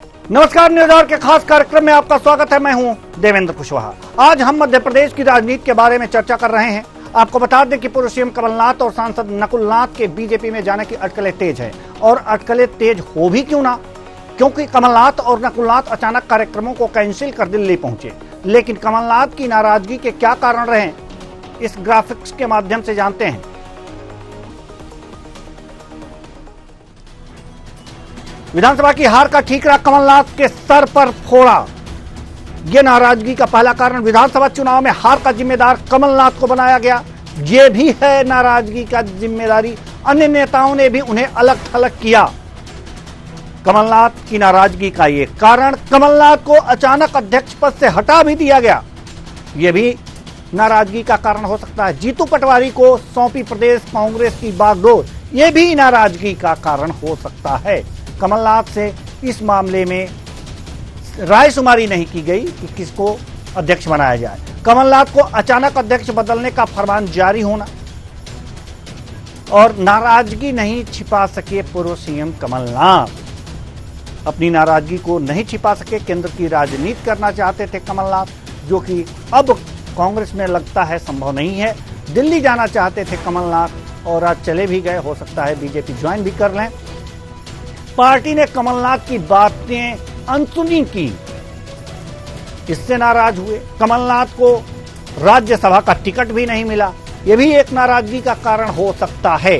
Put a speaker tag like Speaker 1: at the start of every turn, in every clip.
Speaker 1: नमस्कार, news our के खास कार्यक्रम में आपका स्वागत है। मैं हूं देवेंद्र कुशवाहा। आज हम मध्य प्रदेश की राजनीति के बारे में चर्चा कर रहे हैं। आपको बता दें कि पूर्व सीएम कमलनाथ और सांसद नकुलनाथ के बीजेपी में जाने की अटकलें तेज है। और अटकलें तेज हो भी क्यों ना, क्योंकि कमलनाथ और नकुलनाथ अचानक कार्यक्रमों को कैंसिल कर दिल्ली पहुंचे। लेकिन कमलनाथ की नाराजगी के क्या कारण रहे, इस ग्राफिक्स के माध्यम से जानते हैं। विधानसभा की हार का ठीकरा कमलनाथ के सर पर फोड़ा। यह नाराजगी का पहला कारण विधानसभा चुनाव में हार का जिम्मेदार कमलनाथ को बनाया गया। यह भी है नाराजगी का जिम्मेदारी अन्य नेताओं ने भी उन्हें अलग थलग किया। कमलनाथ की नाराजगी का यह कारण कमलनाथ को अचानक अध्यक्ष पद से हटा भी दिया गया। यह भी नाराजगी का कारण हो सकता है। जीतू पटवारी को सौंपी प्रदेश कांग्रेस की बागडोर, यह भी नाराजगी का कारण हो सकता है। कमलनाथ से इस मामले में रायशुमारी नहीं की गई कि किसको अध्यक्ष बनाया जाए। कमलनाथ को अचानक अध्यक्ष बदलने का फरमान जारी होना और नाराजगी नहीं छिपा सके पूर्व सीएम कमलनाथ। अपनी नाराजगी को नहीं छिपा सके। केंद्र की राजनीति करना चाहते थे कमलनाथ, जो कि अब कांग्रेस में लगता है संभव नहीं है। दिल्ली जाना चाहते थे कमलनाथ और आज चले भी गए। हो सकता है बीजेपी ज्वाइन भी कर लें। पार्टी ने कमलनाथ की बातें अनसुनी की, इससे नाराज हुए। कमलनाथ को राज्यसभा का टिकट भी नहीं मिला, यह भी एक नाराजगी का कारण हो सकता है।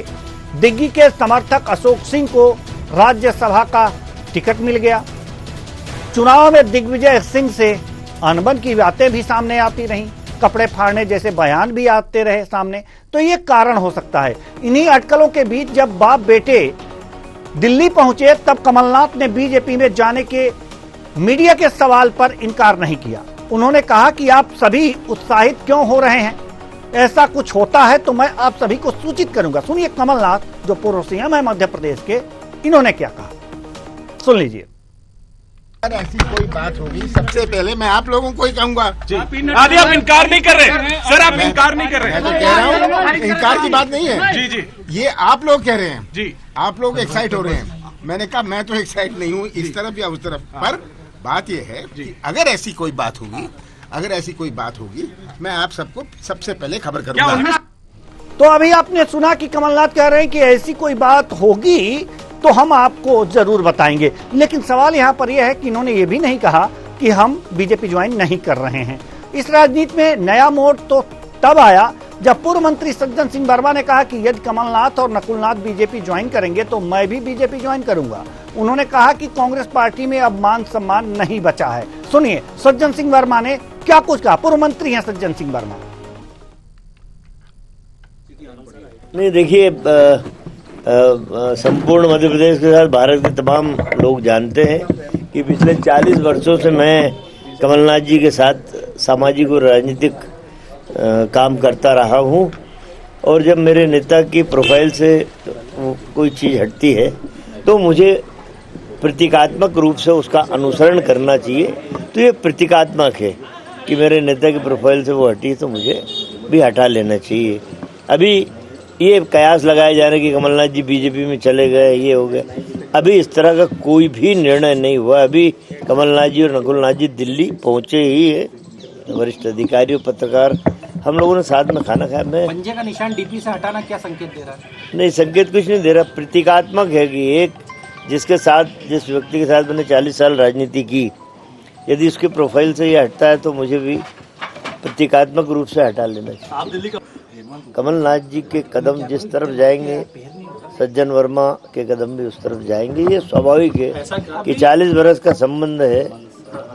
Speaker 1: दिग्गी के समर्थक अशोक सिंह को राज्यसभा का टिकट मिल गया। चुनाव में दिग्विजय सिंह से अनबन की बातें भी सामने आती रहीं, कपड़े फाड़ने जैसे बयान भी आते रहे सामने। तो ये कारण हो सकता है। इन्हीं अटकलों के बीच जब बाप बेटे दिल्ली पहुंचे तब कमलनाथ ने बीजेपी में जाने के मीडिया के सवाल पर इनकार नहीं किया। उन्होंने कहा कि आप सभी उत्साहित क्यों हो रहे हैं, ऐसा कुछ होता है तो मैं आप सभी को सूचित करूंगा। सुनिए कमलनाथ, जो पूर्व सीएम है मध्य प्रदेश के, इन्होंने क्या कहा, सुन लीजिए।
Speaker 2: अगर ऐसी कोई बात होगी, सबसे पहले मैं आप लोगों को ही कहूंगा।
Speaker 3: आदि आप इनकार नहीं कर रहे सर, आप इनकार नहीं कर रहे।
Speaker 2: मैं तो कह रहा हूँ इनकार की बात नहीं है।
Speaker 3: जी जी,
Speaker 2: ये आप लोग कह रहे हैं
Speaker 3: जी,
Speaker 2: आप लोग एक्साइट हो रहे हैं। मैंने कहा मैं तो एक्साइट नहीं हूँ इस तरफ या उस तरफ। पर बात ये है कि अगर ऐसी कोई बात होगी, मैं आप सबको सबसे पहले खबर करूंगा।
Speaker 1: तो अभी आपने सुना कि कमलनाथ कह रहे हैं कि ऐसी कोई बात होगी तो हम आपको जरूर बताएंगे। लेकिन सवाल यहाँ पर यह है कि इन्होंने ये भी नहीं कहा कि हम बीजेपी ज्वाइन नहीं कर रहे हैं। इस राजनीति में नया मोड़ तो तब आया जब पूर्व मंत्री सज्जन सिंह वर्मा ने कहा कि यदि कमलनाथ और नकुलनाथ बीजेपी ज्वाइन करेंगे तो मैं भी बीजेपी ज्वाइन करूंगा। उन्होंने कहा कि कांग्रेस पार्टी में अब मान सम्मान नहीं बचा है। सुनिए सज्जन सिंह वर्मा ने क्या कुछ कहा। पूर्व मंत्री हैं सज्जन सिंह वर्मा।
Speaker 4: नहीं, देखिए, संपूर्ण मध्य प्रदेश के साथ भारत के तमाम लोग जानते हैं कि पिछले 40 वर्षों से मैं कमलनाथ जी के साथ सामाजिक और राजनीतिक काम करता रहा हूं। और जब मेरे नेता की प्रोफाइल से कोई चीज़ हटती है तो मुझे प्रतीकात्मक रूप से उसका अनुसरण करना चाहिए। तो ये प्रतीकात्मक है कि मेरे नेता की प्रोफाइल से वो हटी तो मुझे भी हटा लेना चाहिए। अभी ये कयास लगाए जा रहे कि कमलनाथ जी बीजेपी में चले गए, ये हो गया। अभी इस तरह का कोई भी निर्णय नहीं हुआ। अभी कमलनाथ जी और नकुलनाथ जी दिल्ली पहुंचे ही है। वरिष्ठ अधिकारी और पत्रकार हम लोगों ने साथ में खाना खाया। मैं
Speaker 5: पंजे का निशान डीपी से हटाना क्या संकेत दे रहा है?
Speaker 4: नहीं, संकेत कुछ नहीं दे रहा। प्रतीकात्मक है कि एक जिस व्यक्ति के साथ मैंने 40 साल राजनीति की, यदि उसके प्रोफाइल से ये हटता है तो मुझे भी प्रतीकात्मक रूप से हटा लेना चाहिए। कमलनाथ जी के कदम जिस तरफ जाएंगे, सज्जन वर्मा के कदम भी उस तरफ जाएंगे। ये स्वाभाविक है कि 40 बरस का संबंध है,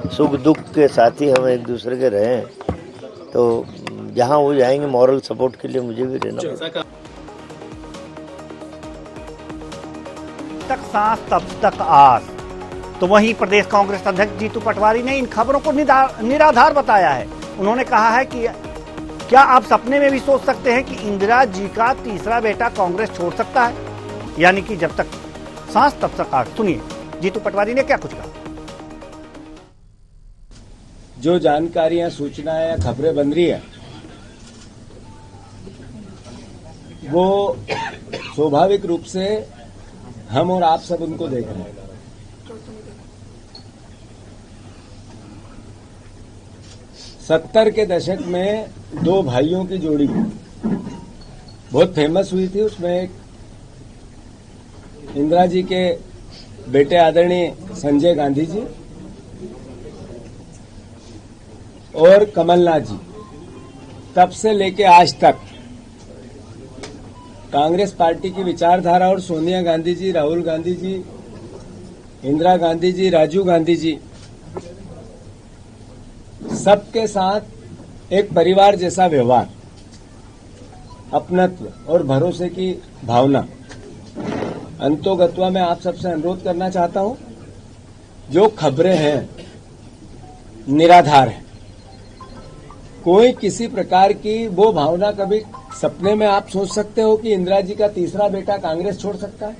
Speaker 4: सुख दुख के साथी हम एक दूसरे के रहे हैं। तो जहां वो जाएंगे मॉरल सपोर्ट के लिए मुझे भी रहना पड़ेगा।
Speaker 1: तक सांस तब तक आस। तो वहीं प्रदेश कांग्रेस अध्यक्ष जीतू पटवारी ने इन खबरों को निराधार बताया है। उन्होंने कहा है कि क्या आप सपने में भी सोच सकते हैं कि इंदिरा जी का तीसरा बेटा कांग्रेस छोड़ सकता है, यानी कि जब तक सांस तब तक आस। सुनिए जीतू पटवारी ने क्या कुछ कहा।
Speaker 6: जो जानकारियां, सूचनाएं या खबरें बन रही है वो स्वाभाविक रूप से हम और आप सब उनको देख रहे हैं। 70 के दशक में दो भाइयों की जोड़ी बहुत फेमस हुई थी। उसमें एक इंदिरा जी के बेटे आदरणीय संजय गांधी जी और कमलनाथ जी। तब से लेके आज तक कांग्रेस पार्टी की विचारधारा और सोनिया गांधी जी, राहुल गांधी जी, इंदिरा गांधी जी, राजीव गांधी जी, सबके साथ एक परिवार जैसा व्यवहार, अपनत्व और भरोसे की भावना। अंतोगत्वा मैं आप सबसे अनुरोध करना चाहता हूं, जो खबरें हैं निराधार हैं। कोई किसी प्रकार की वो भावना, कभी सपने में आप सोच सकते हो कि इंदिरा जी का तीसरा बेटा कांग्रेस छोड़ सकता है?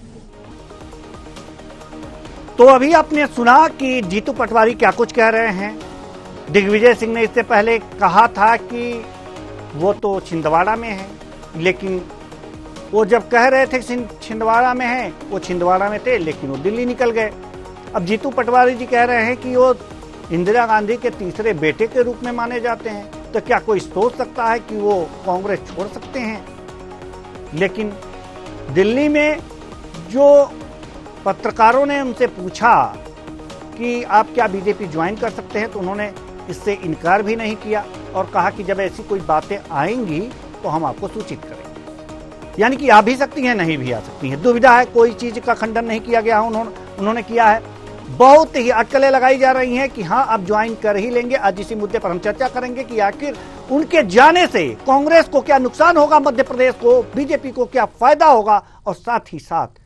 Speaker 1: तो अभी आपने सुना कि जीतू पटवारी क्या कुछ कह रहे हैं। दिग्विजय सिंह ने इससे पहले कहा था कि वो तो छिंदवाड़ा में है, लेकिन वो जब कह रहे थे छिंदवाड़ा में है, वो छिंदवाड़ा में थे, लेकिन वो दिल्ली निकल गए। अब जीतू पटवारी जी कह रहे हैं कि वो इंदिरा गांधी के तीसरे बेटे के रूप में माने जाते हैं। तो क्या कोई सोच सकता है कि वो कांग्रेस छोड़ सकते हैं? लेकिन दिल्ली में जो पत्रकारों ने उनसे पूछा कि आप क्या बीजेपी ज्वाइन कर सकते हैं, तो उन्होंने इससे इनकार भी नहीं किया और कहा कि जब ऐसी कोई बातें आएंगी तो हम आपको सूचित करेंगे। यानी कि आ भी सकती हैं, नहीं भी आ सकती हैं, दुविधा है। कोई चीज का खंडन नहीं किया गया, उन्होंने किया है। बहुत ही अटकलें लगाई जा रही हैं कि हाँ अब ज्वाइन कर ही लेंगे। आज इसी मुद्दे पर हम चर्चा करेंगे कि आखिर उनके जाने से कांग्रेस को क्या नुकसान होगा, मध्य प्रदेश को, बीजेपी को क्या फायदा होगा, और साथ ही साथ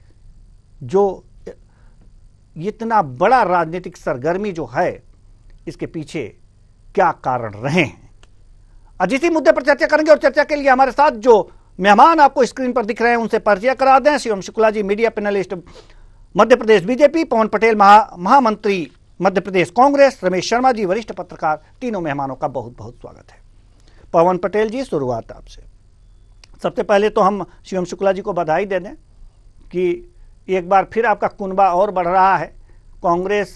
Speaker 1: जो इतना बड़ा राजनीतिक सरगर्मी जो है, इसके पीछे क्या कारण रहे हैं। आज इसी मुद्दे पर चर्चा करेंगे और चर्चा के लिए हमारे साथ जो मेहमान आपको स्क्रीन पर दिख रहे हैं उनसे परिचय करा दें। Shivam Shukla ji, media panelist Madhya Pradesh BJP, पवन पटेल महामंत्री मध्य प्रदेश कांग्रेस, रमेश शर्मा जी वरिष्ठ पत्रकार। तीनों मेहमानों का बहुत बहुत स्वागत है। पवन पटेल जी, शुरुआत आपसे। सबसे पहले तो हम शिवम शुक्ला जी को बधाई दे दें कि एक बार फिर आपका कुनबा और बढ़ रहा है। कांग्रेस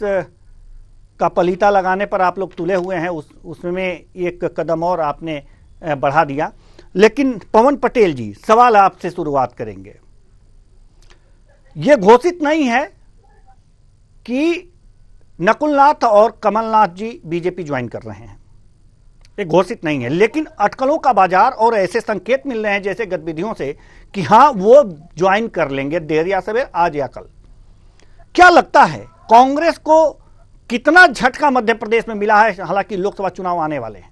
Speaker 1: का पलीता लगाने पर आप लोग तुले हुए हैं, उसमें एक कदम और आपने बढ़ा दिया। लेकिन पवन पटेल जी, सवाल आपसे शुरुआत करेंगे। यह घोषित नहीं है कि नकुलनाथ और कमलनाथ जी बीजेपी ज्वाइन कर रहे हैं, ये घोषित नहीं है, लेकिन अटकलों का बाजार और ऐसे संकेत मिल रहे हैं जैसे गतिविधियों से कि हां वो ज्वाइन कर लेंगे, देर या सवेर, आज या कल। क्या लगता है कांग्रेस को कितना झटका मध्य प्रदेश में मिला है, हालांकि लोकसभा चुनाव आने वाले हैं?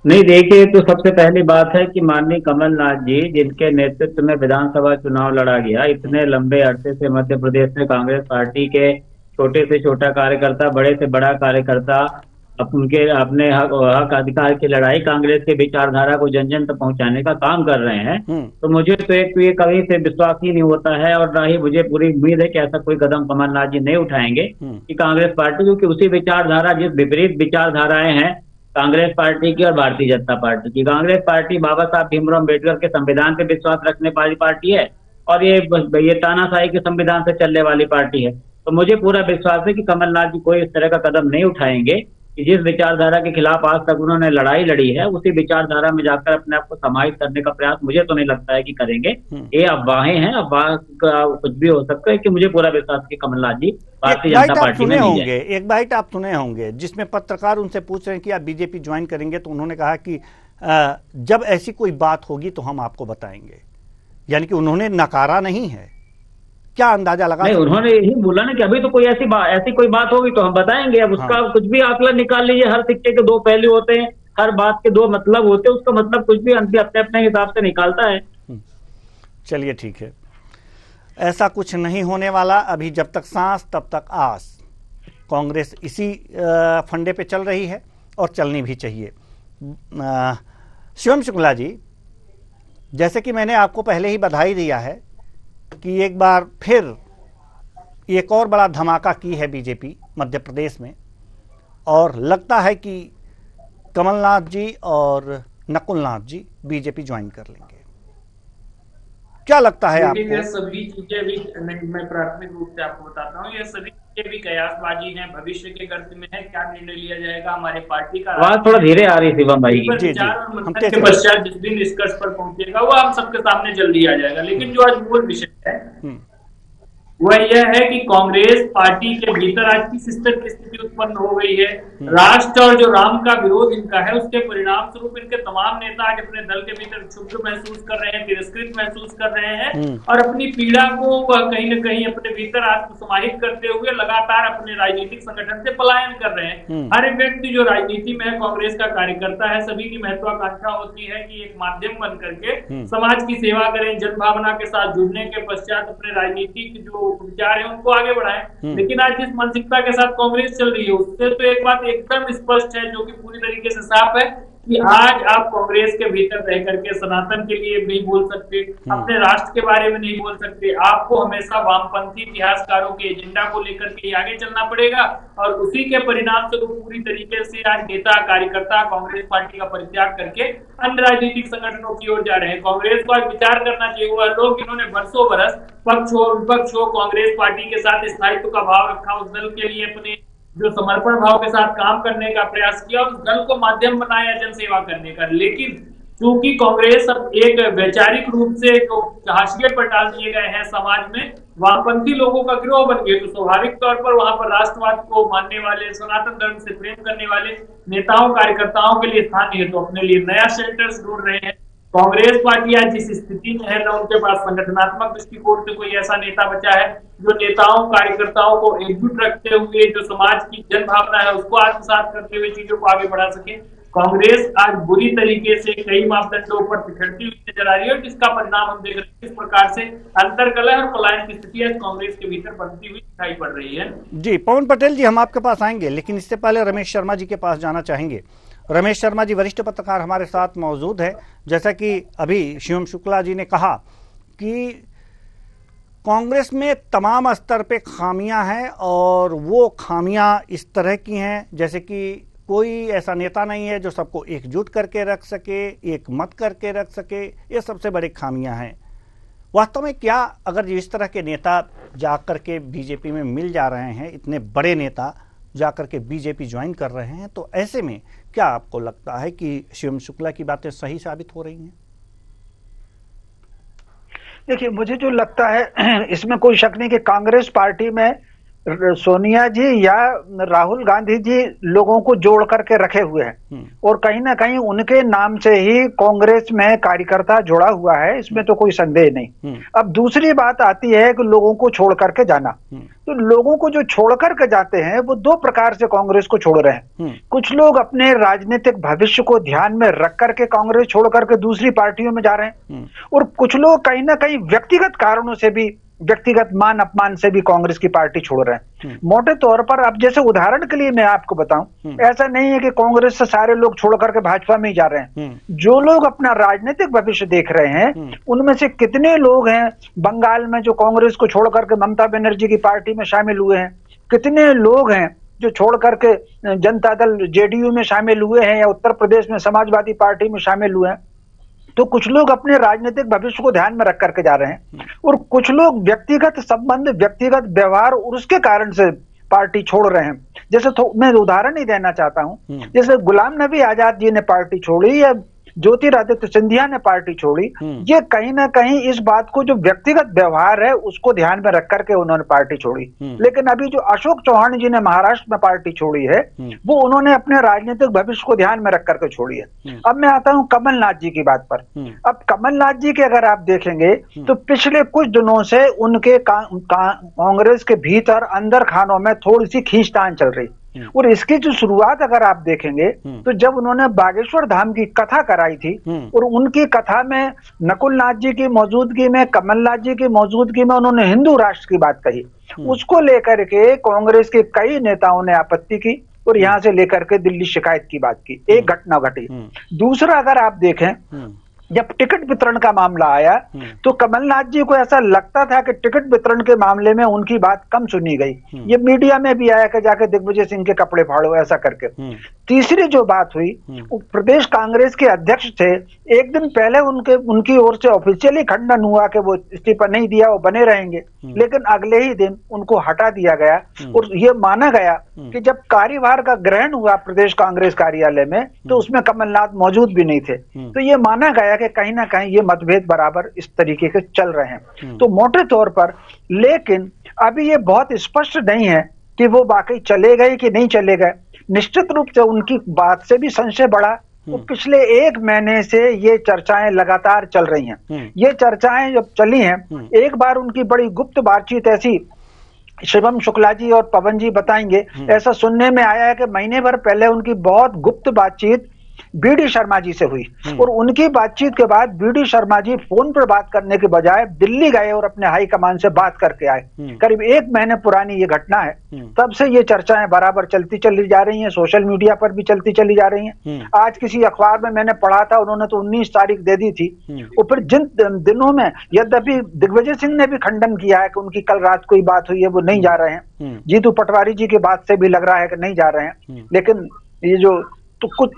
Speaker 7: नहीं, देखिए, तो सबसे पहली बात है कि माननीय कमलनाथ जी, जिनके नेतृत्व में विधानसभा चुनाव लड़ा गया, इतने लंबे अरसे से मध्य प्रदेश में कांग्रेस पार्टी के छोटे से छोटा कार्यकर्ता, बड़े से बड़ा कार्यकर्ता उनके अपने हक अधिकार की लड़ाई, कांग्रेस के विचारधारा को जन जन तक पहुंचाने का काम कर रहे हैं। तो मुझे तो एक तो ये कभी से विश्वास ही नहीं होता है, और ना ही मुझे पूरी उम्मीद है कि ऐसा कोई कदम कमलनाथ जी नहीं उठाएंगे कि कांग्रेस पार्टी, क्योंकि उसी विचारधारा, जिस विपरीत विचारधाराएं हैं कांग्रेस पार्टी की और भारतीय जनता पार्टी की। कांग्रेस पार्टी बाबा साहब भीमराव अम्बेडकर के संविधान पे विश्वास रखने वाली पार्टी है, और ये तानाशाही के संविधान से चलने वाली पार्टी है। तो मुझे पूरा विश्वास है कि कमलनाथ जी कोई इस तरह का कदम नहीं उठाएंगे कि जिस विचारधारा के खिलाफ आज तक उन्होंने लड़ाई लड़ी है, उसी विचारधारा में जाकर अपने आप को समाहित करने का प्रयास मुझे तो नहीं लगता है कि करेंगे। ये अफवाहें हैं, अफवाह का कुछ भी हो सकता है, कि मुझे पूरा विश्वास है कि कमलनाथ जी भारतीय जनता पार्टी में नहीं है।
Speaker 1: एक बाइट आप सुने होंगे जिसमें पत्रकार उनसे पूछ रहे हैं कि आप बीजेपी ज्वाइन करेंगे, तो उन्होंने कहा कि जब ऐसी कोई बात होगी तो हम आपको बताएंगे, यानी कि उन्होंने नकारा नहीं है। क्या अंदाजा लगा?
Speaker 7: नहीं, उन्होंने यही बोला ना कि अभी तो कोई ऐसी कोई बात होगी तो हम बताएंगे। अब उसका कुछ भी आकलन निकाल लीजिए, हर सिक्के के दो पहलू होते हैं, हर बात के दो मतलब होते हैं, उसका मतलब कुछ भी अपने अपने हिसाब से निकालता है।
Speaker 1: चलिए ठीक है, ऐसा कुछ नहीं होने वाला। अभी जब तक सांस तब तक आस। कांग्रेस इसी फंडे पे चल रही है और चलनी भी चाहिए। शिवम शुक्ला जी, जैसे कि मैंने आपको पहले ही बधाई दिया है कि एक बार फिर एक और बड़ा धमाका की है बीजेपी मध्य प्रदेश में, और लगता है कि कमलनाथ जी और नकुलनाथ जी बीजेपी ज्वाइन कर लेंगे। क्या लगता है आपको?
Speaker 8: ये सभी चीजें अभी मैं प्राथमिक रूप से आपको बताता हूँ, ये सभी के भी कयासबाजी है, भविष्य के गर्त में है, क्या निर्णय लिया जाएगा हमारे पार्टी का।
Speaker 7: आवाज थोड़ा धीरे आ रही है शिवम भाई।
Speaker 8: विचार और मंथन के पश्चात जिस दिन निष्कर्ष पर पहुंचेगा वो हम सबके सामने जल्दी आ जाएगा। लेकिन जो आज मूल विषय है वह यह है कि कांग्रेस पार्टी के भीतर आज किस स्तर की स्थिति उत्पन्न हो गई है। राष्ट्र और जो राम का विरोध इनका है उसके परिणाम स्वरूप इनके तमाम नेता आज अपने दल के भीतर क्षुब्ध महसूस कर रहे हैं, तिरस्कृत महसूस कर रहे हैं और अपनी पीड़ा को कहीं न कहीं अपने भीतर आत्मसमाहित करते हुए लगातार अपने राजनीतिक संगठन से पलायन कर रहे हैं। हर व्यक्ति जो राजनीति में है, कांग्रेस का कार्यकर्ता है, सभी की महत्वाकांक्षा होती है कि एक माध्यम बन करके समाज की सेवा करें, जनभावना के साथ जुड़ने के पश्चात अपने राजनीतिक जो विचार है उनको आगे बढ़ाएं। लेकिन आज जिस मानसिकता के साथ कांग्रेस चल रही है उससे तो एक बात एकदम स्पष्ट है, जो कि पूरी तरीके से साफ है कि आज आप कांग्रेस के भीतर रह करके सनातन के लिए नहीं बोल सकते, अपने राष्ट्र के बारे में नहीं बोल सकते। आपको हमेशा वामपंथी इतिहासकारों के एजेंडा को लेकर के आगे चलना पड़ेगा और उसी के परिणाम से पूरी तरीके से आज नेता कार्यकर्ता कांग्रेस पार्टी का परित्याग करके अन्य राजनीतिक संगठनों की ओर जा रहे हैं। कांग्रेस को आज विचार करना चाहिए। वह लोग जिन्होंने वर्षों बरस पक्ष हो विपक्ष हो कांग्रेस पार्टी के साथ स्थायित्व का भाव रखा, उस दल के लिए अपने जो समर्पण भाव के साथ काम करने का प्रयास किया और उस दल को माध्यम बनाया जन सेवा करने का। लेकिन चूंकि कांग्रेस अब एक वैचारिक रूप से जो हाशिए पर डाल दिए गए हैं, समाज में वामपंथी लोगों का गिरोह बन गए, तो स्वाभाविक तौर पर वहां पर राष्ट्रवाद को मानने वाले, सनातन धर्म से प्रेम करने वाले नेताओं कार्यकर्ताओं के लिए स्थान नहीं है, तो अपने लिए नया शेल्टर्स ढूंढ रहे हैं। कांग्रेस पार्टी आज जिस स्थिति में है, न उनके पास संगठनात्मक दृष्टिकोण से कोई ऐसा नेता बचा है जो नेताओं कार्यकर्ताओं को एकजुट रखते हुए जो समाज की जन भावना है उसको आत्मसात करते हुए चीजों को आगे बढ़ा सके। कांग्रेस आज बुरी तरीके से कई मापदंडों पर पिछड़ती हुई नजर आ रही है, जिसका परिणाम हम देख रहे हैं। किस प्रकार से अंतर्कलह और पलायन की स्थिति आज कांग्रेस के भीतर बनती हुई दिखाई पड़ रही है।
Speaker 1: जी पवन पटेल जी, हम आपके पास आएंगे, लेकिन इससे पहले रमेश शर्मा जी के पास जाना चाहेंगे। रमेश शर्मा जी वरिष्ठ पत्रकार हमारे साथ मौजूद है। जैसा कि अभी शिवम शुक्ला जी ने कहा कि कांग्रेस में तमाम स्तर पे खामियां हैं और वो खामियां इस तरह की हैं जैसे कि कोई ऐसा नेता नहीं है जो सबको एकजुट करके रख सके, एक मत करके रख सके। ये सबसे बड़ी खामियां हैं। वास्तव में क्या अगर इस तरह के नेता जाकर के बीजेपी में मिल जा रहे हैं, इतने बड़े नेता जाकर के बीजेपी ज्वाइन कर रहे हैं, तो ऐसे में क्या आपको लगता है कि शिवम शुक्ला की बातें सही साबित हो रही हैं?
Speaker 9: देखिए, मुझे जो लगता है इसमें कोई शक नहीं कि कांग्रेस पार्टी में सोनिया जी या राहुल गांधी जी लोगों को जोड़ करके रखे हुए हैं और कहीं ना कहीं उनके नाम से ही कांग्रेस में कार्यकर्ता जुड़ा हुआ है, इसमें तो कोई संदेह नहीं। अब दूसरी बात आती है कि लोगों को छोड़ करके जाना। तो लोगों को जो छोड़ करके जाते हैं वो दो प्रकार से कांग्रेस को छोड़ रहे हैं। कुछ लोग अपने राजनीतिक भविष्य को ध्यान में रख करके कांग्रेस छोड़ करके दूसरी पार्टियों में जा रहे हैं और कुछ लोग कहीं ना कहीं व्यक्तिगत कारणों से भी, व्यक्तिगत मान अपमान से भी कांग्रेस की पार्टी छोड़ रहे हैं। मोटे तौर पर अब जैसे उदाहरण के लिए मैं आपको बताऊं, ऐसा नहीं है कि कांग्रेस से सारे लोग छोड़ करके भाजपा में ही जा रहे हैं। जो लोग अपना राजनीतिक भविष्य देख रहे हैं उनमें से कितने लोग हैं बंगाल में जो कांग्रेस को छोड़ करके ममता बनर्जी की पार्टी में शामिल हुए हैं, कितने लोग हैं जो छोड़ करके जनता दल जेडीयू में शामिल हुए हैं या उत्तर प्रदेश में समाजवादी पार्टी में शामिल हुए हैं। तो कुछ लोग अपने राजनीतिक भविष्य को ध्यान में रख करके जा रहे हैं और कुछ लोग व्यक्तिगत संबंध, व्यक्तिगत व्यवहार और उसके कारण से पार्टी छोड़ रहे हैं। जैसे मैं उदाहरण ही देना चाहता हूं, जैसे गुलाम नबी आजाद जी ने पार्टी छोड़ी या ज्योतिरादित्य सिंधिया ने पार्टी छोड़ी, ये कहीं ना कहीं इस बात को जो व्यक्तिगत व्यवहार है उसको ध्यान में रख करके उन्होंने पार्टी छोड़ी। लेकिन अभी जो अशोक चौहान जी ने महाराष्ट्र में पार्टी छोड़ी है वो उन्होंने अपने राजनीतिक भविष्य को ध्यान में रख करके छोड़ी है। अब मैं आता हूं कमलनाथ जी की बात पर। अब कमलनाथ जी के अगर आप देखेंगे तो पिछले कुछ दिनों से उनके कांग्रेस के भीतर अंदर खानों में थोड़ी सी खींचतान चल रही और इसकी जो शुरुआत अगर आप देखेंगे तो जब उन्होंने बागेश्वर धाम की कथा कराई थी और उनकी कथा में नकुल नाथ जी की मौजूदगी में, कमलनाथ जी की मौजूदगी में उन्होंने हिंदू राष्ट्र की बात कही, उसको लेकर के कांग्रेस के कई नेताओं ने आपत्ति की और यहां से लेकर के दिल्ली शिकायत की बात की। एक घटना घटी। दूसरा अगर आप देखें, जब टिकट वितरण का मामला आया तो कमलनाथ जी को ऐसा लगता था कि टिकट वितरण के मामले में उनकी बात कम सुनी गई। ये मीडिया में भी आया कि जाके दिग्विजय सिंह के कपड़े फाड़ो ऐसा करके। तीसरी जो बात हुई, वो प्रदेश कांग्रेस के अध्यक्ष थे, एक दिन पहले उनकी ओर से ऑफिशियली खंडन हुआ कि वो इस्तीफा नहीं दिया, वो बने रहेंगे, लेकिन अगले ही दिन उनको हटा दिया गया और ये माना गया कि जब कार्यभार का ग्रहण हुआ प्रदेश कांग्रेस कार्यालय में तो उसमें कमलनाथ मौजूद भी नहीं थे। तो ये माना गया कि कहीं ना कहीं ये मतभेद बराबर इस तरीके के चल रहे हैं। तो मोटे तौर पर, लेकिन अभी ये बहुत स्पष्ट नहीं है कि वो वाकई चले गए कि नहीं चले गए। निश्चित रूप से उनकी बात से भी संशय बढ़ा। तो पिछले 1 महीने से ये चर्चाएं लगातार चल रही हैं। ये चर्चाएं जब चली हैं, एक बार उनकी बड़ी गुप्त बातचीत ऐसी, शिवम शुक्ला जी और पवन जी बताएंगे, ऐसा सुनने में आया है कि महीने भर पहले उनकी बहुत गुप्त बातचीत बीडी शर्मा जी से हुई और उनकी बातचीत के बाद बीडी शर्मा जी फोन पर बात करने के बजाय दिल्ली गए और अपने हाई कमान से बात करके आए। करीब 1 महीने पुरानी ये घटना है। तब से ये चर्चाएं बराबर चलती चली जा रही हैं, सोशल मीडिया पर भी चलती चली जा रही हैं। आज किसी अखबार में मैंने पढ़ा था, उन्होंने तो 19 तारीख दे दी थी। और फिर जिन दिनों में, यद्यपि दिग्विजय सिंह ने भी खंडन किया है कि उनकी कल रात कोई बात हुई है, वो नहीं जा रहे हैं। जीतू पटवारी जी की बात से भी लग रहा है कि नहीं जा रहे हैं। लेकिन ये जो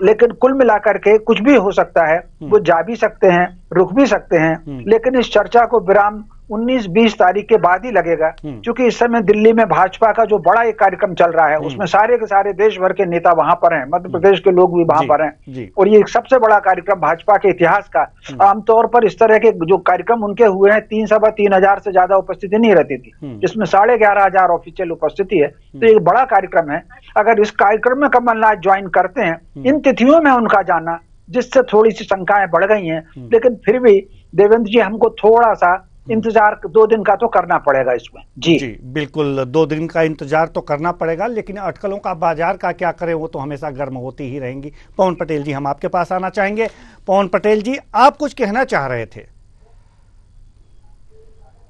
Speaker 9: लेकिन कुल मिलाकर के कुछ भी हो सकता है। वो जा भी सकते हैं, रुक भी सकते हैं, लेकिन इस चर्चा को विराम 19-20 तारीख के बाद ही लगेगा, क्योंकि इस समय दिल्ली में भाजपा का जो बड़ा एक कार्यक्रम चल रहा है, उसमें सारे के सारे देश भर के नेता वहां पर हैं, मध्य प्रदेश के लोग भी वहां पर हैं, और ये एक सबसे बड़ा कार्यक्रम भाजपा के इतिहास का। आमतौर पर इस तरह के जो कार्यक्रम उनके हुए हैं, 3-3.25 हजार से ज्यादा उपस्थिति नहीं रहती थी, जिसमें 11,500 ऑफिशियल उपस्थिति है। तो एक बड़ा कार्यक्रम है। अगर इस कार्यक्रम में कमलनाथ ज्वाइन करते हैं, इन तिथियों में उनका जाना, जिससे थोड़ी सी शंकाएं बढ़ गई हैं, लेकिन फिर भी देवेंद्र जी हमको थोड़ा सा इंतजार 2 दिन का तो करना पड़ेगा इसमें। जी
Speaker 1: बिल्कुल, 2 दिन का इंतजार तो करना पड़ेगा, लेकिन अटकलों का बाजार का क्या करें, वो तो हमेशा गर्म होती ही रहेंगी। पवन पटेल जी, हम आपके पास आना चाहेंगे। पवन पटेल जी, आप कुछ कहना चाह रहे थे?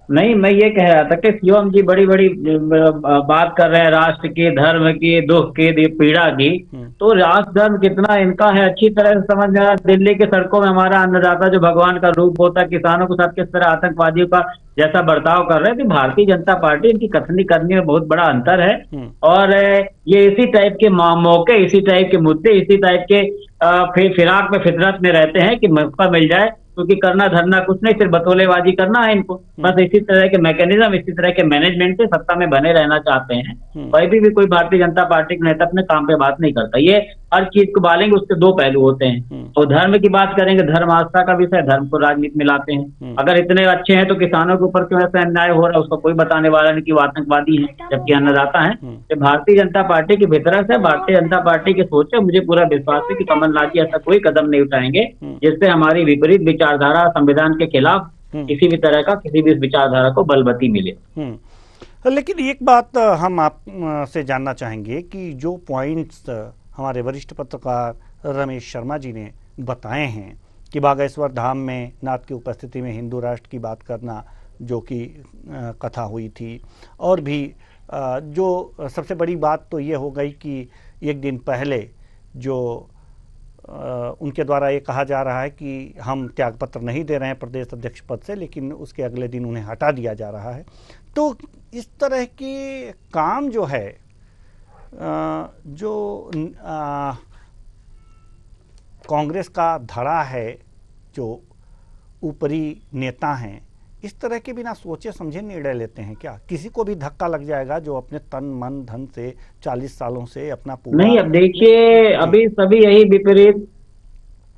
Speaker 7: नहीं, मैं ये कह रहा था कि शिवम जी बड़ी बड़ी बात कर रहे हैं राष्ट्र की, धर्म की, दुख की, पीड़ा की। तो राष्ट्र धर्म कितना इनका है अच्छी तरह से समझ में आ रहा। दिल्ली के सड़कों में हमारा अन्नदाता जो भगवान का रूप होता है, किसानों के साथ किस तरह आतंकवादियों का जैसा बर्ताव कर रहे हैं। तो भारतीय जनता पार्टी, इनकी कथनी करनी में बहुत बड़ा अंतर है। और ये इसी टाइप के मौके, इसी टाइप के मुद्दे, इसी टाइप के फिराक में फितरत में रहते हैं कि मौका मिल जाए, क्योंकि करना धरना कुछ नहीं, सिर्फ बतौलेबाजी करना है इनको। बस इसी तरह के मैकेनिज्म, इसी तरह के मैनेजमेंट से सत्ता में बने रहना चाहते हैं। कभी भी कोई भारतीय जनता पार्टी के नेता अपने काम पे बात नहीं करता। ये हर चीज को बालेंगे, उसके 2 पहलू होते हैं। और धर्म की बात करेंगे, धर्म आस्था का विषय, धर्म को राजनीति में लाते हैं। अगर इतने अच्छे हैं तो किसानों के ऊपर क्यों ऐसा अन्याय हो रहा है, उसको कोई बताने वाला नहीं कि वो आतंकवादी है, जबकि अन्नदाता है। तो भारतीय जनता पार्टी की भीतर से, भारतीय जनता पार्टी की सोच है, मुझे पूरा विश्वास है कि कमलनाथ जी ऐसा कोई कदम नहीं उठाएंगे जिससे हमारी विपरीत विचारधारा, संविधान के खिलाफ किसी भी तरह का, किसी भी विचारधारा को बलबती मिले।
Speaker 1: लेकिन एक बात हम आप से जानना चाहेंगे कि जो पॉइंट्स हमारे वरिष्ठ पत्रकार रमेश शर्मा जी ने बताए हैं कि बागेश्वर धाम में नाथ की उपस्थिति में हिंदू राष्ट्र की बात करना, जो कि कथा हुई थी, और भी जो सबसे बड़ी बात तो ये हो गई कि 1 दिन पहले जो उनके द्वारा ये कहा जा रहा है कि हम त्यागपत्र नहीं दे रहे हैं प्रदेश अध्यक्ष पद से, लेकिन उसके अगले दिन उन्हें हटा दिया जा रहा है। तो इस तरह के काम जो है, जो कांग्रेस का धड़ा है, जो ऊपरी नेता हैं, इस तरह के बिना सोचे समझे निर्णय लेते हैं क्या? किसी को भी धक्का लग जाएगा जो अपने तन मन धन से 40 सालों से अपना पूरा
Speaker 7: नहीं। अब देखिए, अभी सभी यही विपरीत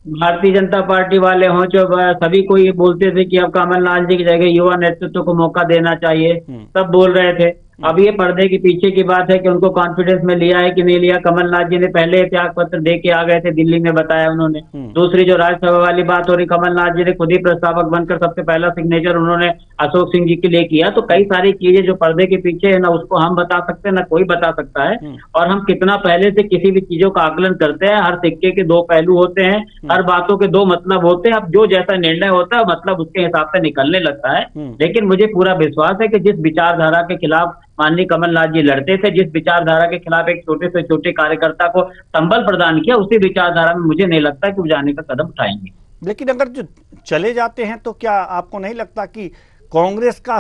Speaker 7: भारतीय जनता पार्टी वाले हों, जो सभी को ये बोलते थे कि अब कमलनाथ जी की जगह युवा नेतृत्व को मौका देना चाहिए, सब बोल रहे थे। अब ये पर्दे के पीछे की बात है कि उनको कॉन्फिडेंस में लिया है कि नहीं लिया। कमलनाथ जी ने पहले त्याग पत्र दे के आ गए थे, दिल्ली में बताया उन्होंने। दूसरी जो राज्यसभा वाली बात हो रही, कमलनाथ जी ने खुद ही प्रस्तावक बनकर सबसे पहला सिग्नेचर उन्होंने अशोक सिंह जी के लिए किया। तो कई सारी चीजें जो पर्दे के पीछे है ना, उसको हम बता सकते हैं ना कोई बता सकता है। और हम कितना पहले से किसी भी चीजों का आकलन करते हैं। हर सिक्के के 2 पहलू होते हैं, हर बातों के 2 मतलब होते हैं। अब जो जैसा निर्णय होता है मतलब उसके हिसाब से निकलने लगता है। लेकिन मुझे पूरा विश्वास है कि जिस विचारधारा के खिलाफ माननीय कमलनाथ जी लड़ते थे, जिस विचारधारा के खिलाफ एक छोटे से छोटे कार्यकर्ता को संबल प्रदान किया, उसी विचारधारा में मुझे नहीं लगता कि वो जाने का कदम उठाएंगे।
Speaker 1: लेकिन अगर जो चले जाते हैं तो क्या आपको नहीं लगता कि कांग्रेस का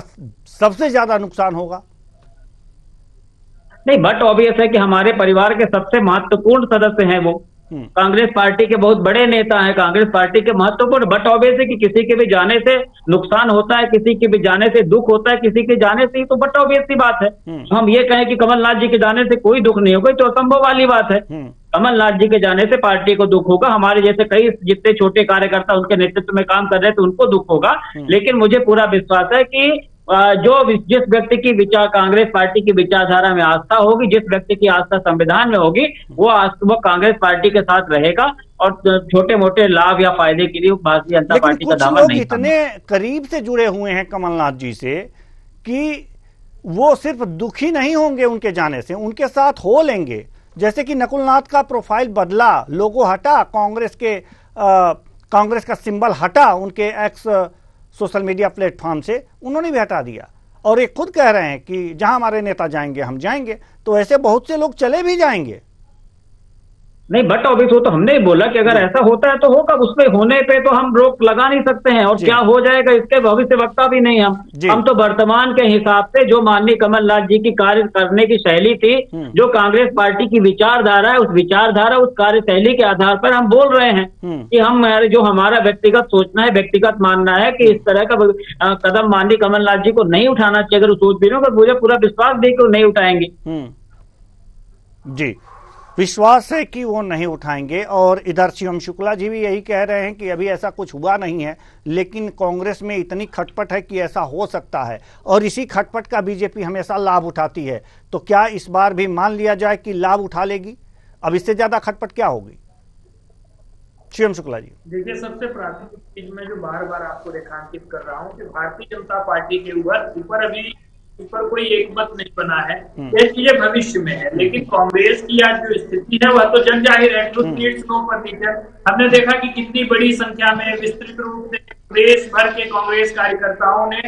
Speaker 1: सबसे ज्यादा नुकसान होगा?
Speaker 7: नहीं, बट ऑब्वियस है कि हमारे परिवार के सबसे महत्वपूर्ण सदस्य हैं वो। कांग्रेस पार्टी के बहुत बड़े नेता हैं, कांग्रेस पार्टी के महत्वपूर्ण, बट ऑब्वियस है कि किसी के भी जाने से नुकसान होता है, किसी के भी जाने से दुख होता है, किसी के जाने से ही तो बट ऑब्वियस सी बात है। हम ये कहें कि कमलनाथ जी के जाने से कोई दुख नहीं होगा तो असंभव वाली बात है। कमलनाथ जी के जाने से पार्टी को दुख होगा, हमारे जैसे कई जितने छोटे कार्यकर्ता उनके नेतृत्व में काम कर रहे थे उनको दुख होगा, लेकिन मुझे पूरा विश्वास है कि जिस व्यक्ति की विचार कांग्रेस पार्टी की विचारधारा में आस्था होगी, जिस व्यक्ति की आस्था संविधान में होगी, वो कांग्रेस पार्टी के साथ रहेगा और छोटे मोटे लाभ या फायदे के लिए भारतीय जनता पार्टी का दामन नहीं।
Speaker 1: इतने करीब से जुड़े हुए हैं कमलनाथ जी से कि वो सिर्फ दुखी नहीं होंगे उनके जाने से, उनके साथ हो लेंगे। जैसे कि नकुलनाथ का प्रोफाइल बदला, लोगो हटा, कांग्रेस का सिंबल हटा उनके एक्स सोशल मीडिया प्लेटफॉर्म से, उन्होंने भी हटा दिया और ये खुद कह रहे हैं कि जहां हमारे नेता जाएंगे हम जाएंगे। तो ऐसे बहुत से लोग चले भी जाएंगे।
Speaker 7: नहीं, बट ऑब्वियस वो तो हमने ही बोला कि अगर ऐसा होता है तो होगा, उसमें होने पे तो हम रोक लगा नहीं सकते हैं, और क्या हो जाएगा इसके भविष्य वक्ता भी नहीं हम तो वर्तमान के हिसाब से जो माननीय कमलनाथ जी की कार्य करने की शैली थी, जो कांग्रेस पार्टी की विचारधारा है, उस विचारधारा उस कार्यशैली के आधार पर हम बोल रहे हैं कि हम जो हमारा व्यक्तिगत सोचना है, व्यक्तिगत मानना है कि इस तरह का कदम माननीय कमलनाथ जी को नहीं उठाना चाहिए। अगर सोच भी रहे हो, मुझे पूरा विश्वास भी कि वो नहीं उठाएंगे।
Speaker 1: जी, विश्वास है कि वो नहीं उठाएंगे। और इधर शिवम शुक्ला जी भी यही कह रहे हैं कि अभी ऐसा कुछ हुआ नहीं है, लेकिन कांग्रेस में इतनी खटपट है कि ऐसा हो सकता है और इसी खटपट का बीजेपी हमेशा लाभ उठाती है। तो क्या इस बार भी मान लिया जाए कि लाभ उठा लेगी? अब इससे ज्यादा खटपट क्या होगी? शिवम शुक्ला जी,
Speaker 8: देखिए, सबसे प्राथमिक चीज मैं जो बार बार आपको रेखांकित कर रहा हूँ कि भारतीय जनता पार्टी के ऊपर अभी कोई एक मत नहीं बना है, ये चीजें भविष्य में है। लेकिन कांग्रेस की आज जो स्थिति है वह तो जन जाहिर है, ट्रुथ नीड्स नो परमिशन। हमने देखा कि कितनी बड़ी संख्या में विस्तृत रूप से देश भर के कांग्रेस कार्यकर्ताओं ने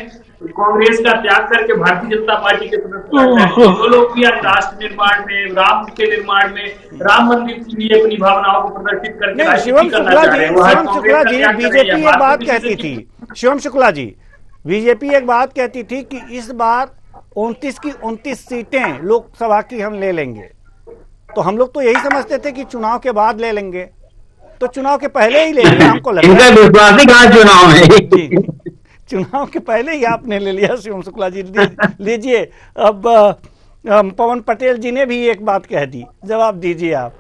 Speaker 8: कांग्रेस का त्याग करके भारतीय जनता पार्टी के सदस्य जो लोग भी आज राष्ट्र निर्माण में, राम के निर्माण में, राम मंदिर की भी अपनी भावनाओं को प्रदर्शित करके
Speaker 1: शिवम शुक्ला जी बीजेपी एक बात कहती थी, शिवम शुक्ला जी बीजेपी एक बात कहती थी कि इस बार 29 की 29 सीटें लोकसभा की हम ले लेंगे। तो हम लोग तो यही समझते थे कि चुनाव के बाद ले लेंगे, तो चुनाव के पहले ही ले लिया। हमको लगता है
Speaker 7: चुनाव है,
Speaker 1: चुनाव के पहले ही आपने ले लिया। शिवम शुक्ला जी लीजिए। अब पवन पटेल जी ने भी एक बात कह दी, जवाब दीजिए आप।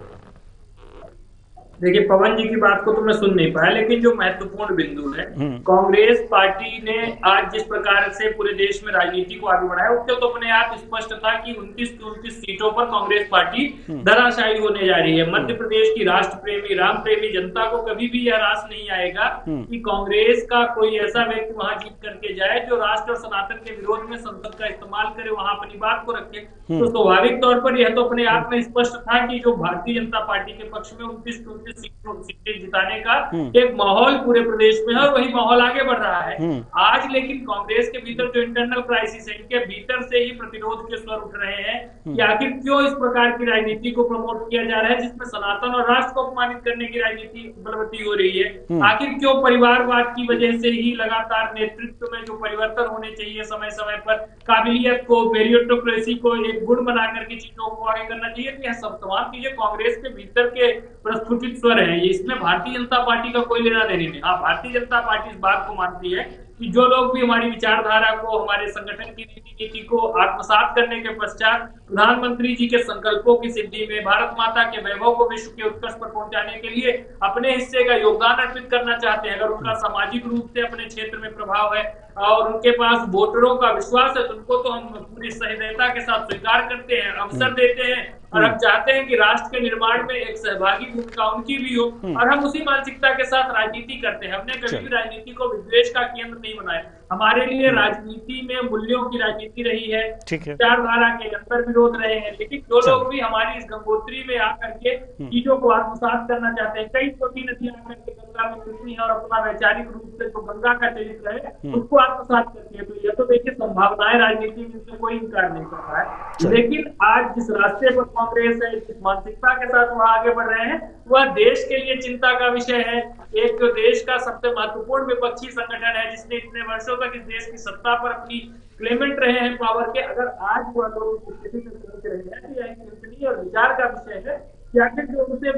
Speaker 8: देखिए, पवन जी की बात को तो मैं सुन नहीं पाया, लेकिन जो महत्वपूर्ण बिंदु है, कांग्रेस पार्टी ने आज जिस प्रकार से पूरे देश में राजनीति को आगे बढ़ाया, उससे तो अपने आप स्पष्ट था कि 29 की 29 सीटों पर कांग्रेस पार्टी धराशायी होने जा रही है। मध्य प्रदेश की राष्ट्र प्रेमी, राम प्रेमी जनता को कभी भी यह रास नहीं आएगा कि कांग्रेस का कोई ऐसा व्यक्ति वहां जीत करके जाए जो राष्ट्र और सनातन के विरोध में संसद का इस्तेमाल करे, वहां अपनी बात को रखे। तो स्वाभाविक तौर पर यह तो अपने आप में स्पष्ट था कि जो भारतीय जनता पार्टी के पक्ष में 29 सीटें जिताने का एक माहौल पूरे प्रदेश में है और वही माहौल आगे बढ़ रहा है। आज लेकिन कांग्रेस के भीतर जो इंटरनल क्राइसिस है, इनके भीतर से ही प्रतिरोध के स्वर उठ रहे हैं कि आखिर क्यों इस प्रकार की राजनीति को प्रमोट किया जा रहा है जिसमें सनातन और राष्ट्र को अपमानित करने की राजनीति बलवती हो रही है। आखिर क्यों परिवारवाद की वजह से ही लगातार नेतृत्व में जो परिवर्तन होने चाहिए समय समय पर, काबिलियत को, मेरिटोक्रेसी को एक गुण बना करके चीजों को आगे करना चाहिए। तो यह सब तमाम चीजें कांग्रेस के भीतर के प्रस्फुटित स्वर है, इसमें भारतीय जनता पार्टी का कोई लेना देना नहीं। हाँ, भारतीय जनता पार्टी इस बात को मानती है कि जो लोग भी हमारी विचारधारा को, हमारे संगठन की नीति को आत्मसात करने के पश्चात प्रधानमंत्री जी के संकल्पों की सिद्धि में, भारत माता के वैभव को विश्व के उत्कर्ष पर पहुंचाने के लिए अपने हिस्से का योगदान अर्पित करना चाहते हैं, अगर उनका सामाजिक रूप से अपने क्षेत्र में प्रभाव है और उनके पास वोटरों का विश्वास है, तो उनको तो हम पूरी सहृदयता के साथ स्वीकार करते हैं, अवसर देते हैं और हम चाहते हैं कि राष्ट्र के निर्माण में एक सहभागी भूमिका उनकी भी हो और हम उसी मानसिकता के साथ राजनीति करते हैं। हमने कभी भी राजनीति को विद्वेष का केंद्र नहीं बनाया। हमारे लिए राजनीति में मूल्यों की राजनीति रही है, विचारधारा के अंतर विरोध रहे हैं। लेकिन जो लोग भी हमारी इस गंगोत्री में आकर के चीजों को आत्मसात करना चाहते हैं, कई छोटी नदियां आकर के गंगा में मिलती है और अपना वैचारिक रूप से जो गंगा का चरित्र है उसको आत्मसात करती है, तो यह तो देखिए संभावनाएं राजनीति में से कोई इनकार नहीं कर रहा है। लेकिन आज जिस रास्ते पर कांग्रेस है, जिस मानसिकता के साथ वह आगे बढ़ रहे हैं, वह देश के लिए चिंता का विषय है। एक देश का सबसे महत्वपूर्ण विपक्षी संगठन है जिसने इतने वर्षों तक इस देश की सत्ता पर अपनी क्लेमेंट रहे हैं पावर के, अगर आज वह लोग इस स्थिति में सोच रहे हैं तो यह चिंतनीय और विचार का विषय है कि आखिर जो उसे है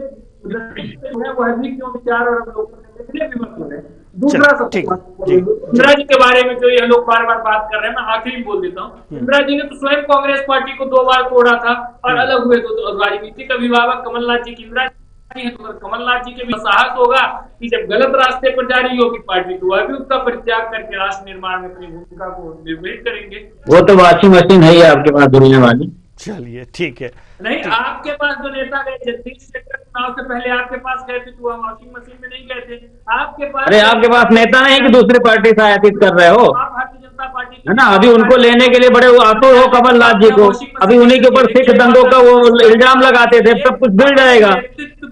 Speaker 8: वह भी क्यों विचार और अवलोकन करने के लिए विमर्श हो रहे हैं। दूसरा सवाल, इंदिरा जी के बारे में जो ये लोग बार बार बात कर रहे हैं, मैं आखिरी में बोल देता हूँ। इंदिरा जी ने तो स्वयं कांग्रेस पार्टी को 2 बार तोड़ा था और अलग हुए, तो राजनीति का अभिभावक कमलनाथ जी की इंदिरा है, तो कमलनाथ जी के भी साहस होगा कि जब गलत रास्ते पर जा रही होगी पार्टी तो वह भी उसका परित्याग करके राष्ट्र निर्माण में अपनी भूमिका को निर्वहित करेंगे।
Speaker 7: वो तो वॉशिंग मशीन है ही आपके पास दुनिया वाली।
Speaker 1: चलिए ठीक है।
Speaker 8: नहीं, आपके पास जो नेता गए जगदीश शेट्टर चुनाव से पहले आपके पास गए थे तो हम वॉशिंग मशीन में नहीं गए थे आपके पास।
Speaker 7: अरे आपके पास नेता नहीं कि दूसरी पार्टी से आयातित कर रहे हो,
Speaker 8: आप भारतीय जनता पार्टी
Speaker 7: है ना। अभी उनको लेने के लिए बड़े आतुर हो कमलनाथ जी को, अभी उन्हीं के ऊपर सिख दंगों का वो इल्जाम लगाते थे, सब कुछ मिल जाएगा।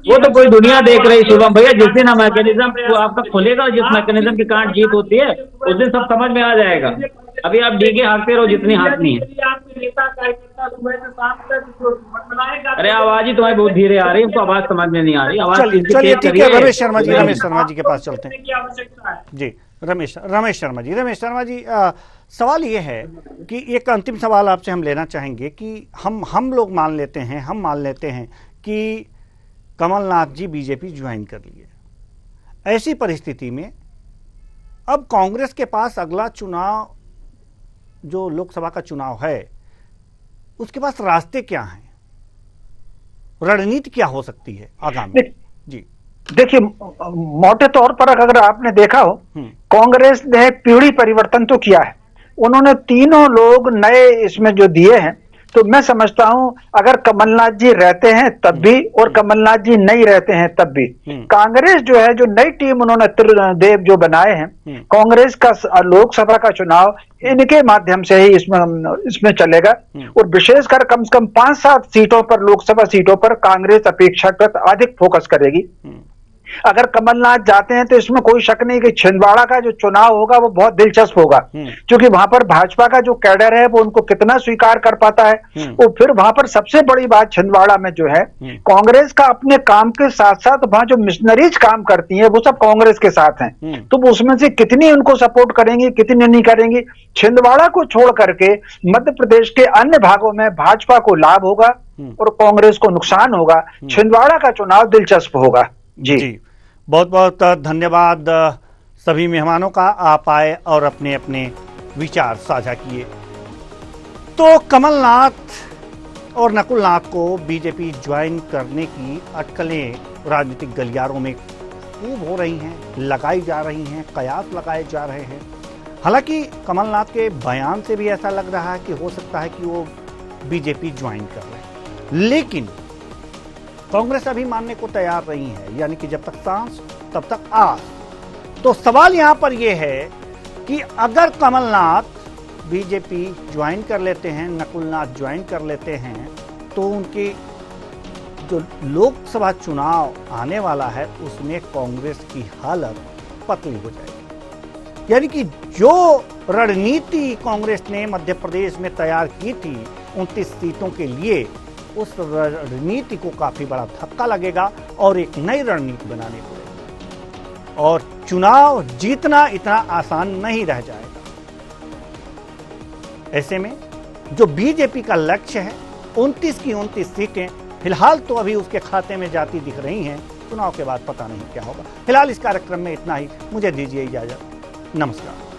Speaker 7: वो तो कोई दुनिया देख रही शुभम भैया, जिस दिन मैकेनिज्म वो आपका खुलेगा, जिस मैकेनिज्म की कांट जीत होती है उस दिन सब समझ में आ जाएगा। अभी आप डीगे हारते रहो जितनी हाथनी है। अरे आवाज ही तुम्हारी बहुत धीरे आ रही है, हमको आवाज समझ में नहीं आ रही। आवाज
Speaker 1: चलिए ठीक है, रमेश शर्मा जी के पास चलते हैं। जी रमेश शर्मा जी, सवाल ये है कि एक अंतिम सवाल आपसे हम लेना चाहेंगे कि हम लोग मान लेते हैं कि कमलनाथ जी बीजेपी ज्वाइन कर लिए। ऐसी परिस्थिति में अब कांग्रेस के पास अगला चुनाव जो लोकसभा का चुनाव है उसके पास रास्ते क्या हैं, रणनीति क्या हो सकती है आगामी? जी
Speaker 9: देखिए, मोटे तौर पर अगर आपने देखा हो, कांग्रेस ने पीढ़ी परिवर्तन तो किया है। उन्होंने तीनों लोग नए इसमें जो दिए हैं, तो मैं समझता हूं अगर कमलनाथ जी रहते हैं तब भी और कमलनाथ जी नहीं रहते हैं तब भी, कांग्रेस जो है, जो नई टीम उन्होंने त्रिदेव जो बनाए हैं, कांग्रेस का लोकसभा का चुनाव इनके माध्यम से ही इसमें चलेगा। और विशेषकर कम से कम 5-7 सीटों पर, लोकसभा सीटों पर कांग्रेस अपेक्षाकृत अधिक फोकस करेगी। अगर कमलनाथ जाते हैं तो इसमें कोई शक नहीं कि छिंदवाड़ा का जो चुनाव होगा वो बहुत दिलचस्प होगा, क्योंकि वहां पर भाजपा का जो कैडर है वो उनको कितना स्वीकार कर पाता है। और फिर वहां पर सबसे बड़ी बात छिंदवाड़ा में जो है, कांग्रेस का अपने काम के साथ साथ वहां जो मिशनरीज काम करती हैं वो सब कांग्रेस के साथ हैं, तो उसमें से कितनी उनको सपोर्ट करेंगी, कितनी नहीं करेंगी। छिंदवाड़ा को छोड़ करके मध्य प्रदेश के अन्य भागों में भाजपा को लाभ होगा और कांग्रेस को नुकसान होगा। छिंदवाड़ा का चुनाव दिलचस्प होगा। जी
Speaker 1: बहुत बहुत धन्यवाद सभी मेहमानों का, आप आए और अपने अपने विचार साझा किए। तो कमलनाथ और नकुलनाथ को बीजेपी ज्वाइन करने की अटकलें राजनीतिक गलियारों में खूब हो रही हैं, लगाई जा रही हैं, कयास लगाए जा रहे हैं। हालांकि कमलनाथ के बयान से भी ऐसा लग रहा है कि हो सकता है कि वो बीजेपी ज्वाइन कर रहे हैं, लेकिन कांग्रेस अभी मानने को तैयार नहीं है, यानी कि जब तक सांस तब तक आस। तो सवाल यहां पर यह है कि अगर कमलनाथ बीजेपी ज्वाइन कर लेते हैं, नकुलनाथ ज्वाइन कर लेते हैं, तो उनके जो लोकसभा चुनाव आने वाला है उसमें कांग्रेस की हालत पतली हो जाएगी। यानी कि जो रणनीति कांग्रेस ने मध्य प्रदेश में तैयार की थी 29 सीटों के लिए, उस रणनीति को काफी बड़ा धक्का लगेगा और एक नई रणनीति बनानी पड़ेगी और चुनाव जीतना इतना आसान नहीं रह जाएगा। ऐसे में जो बीजेपी का लक्ष्य है 29 की 29 सीटें, फिलहाल तो अभी उसके खाते में जाती दिख रही हैं, चुनाव के बाद पता नहीं क्या होगा। फिलहाल इस कार्यक्रम में इतना ही, मुझे दीजिए इजाजत, नमस्कार।